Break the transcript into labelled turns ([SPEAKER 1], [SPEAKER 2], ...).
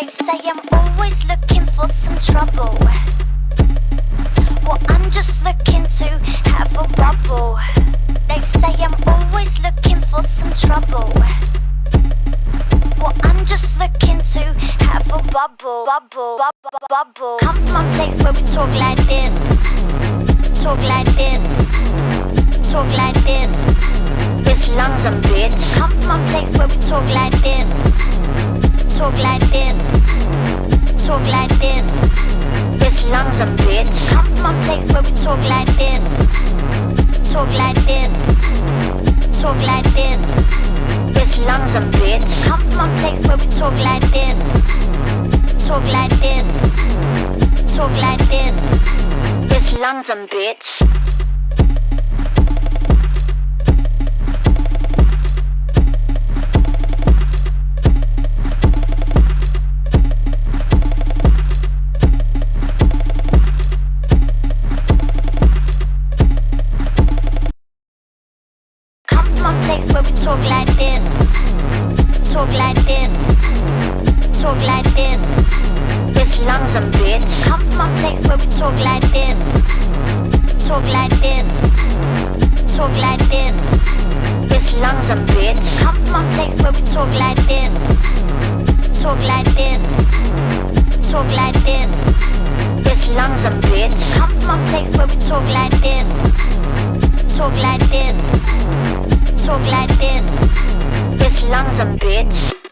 [SPEAKER 1] They say I'm always looking for some trouble. Well, I'm just looking to have a bubble. They say I'm always looking for some trouble. Well, I'm just looking to have a bubble, bubble, bubble, bubble. Come from a place where we talk like this, talk like this, talk like this. This London bitch. Come from a place where we talk like this, talk like this, talk like this. This London bitch. Come from a place where we talk like this, talk like this, talk like this. This London bitch. Come from a place where we talk like this, talk like this, talk like this. This London bitch. Place where we talk like this, talk like this, talk like this. This London bitch. Come from a place where we talk like this, talk like this, talk like this. This London bitch. Come from a place where we talk like this, talk like this, talk like this. This London bitch. Come from a place where we talk like this, talk like this, talk like this. This London bitch.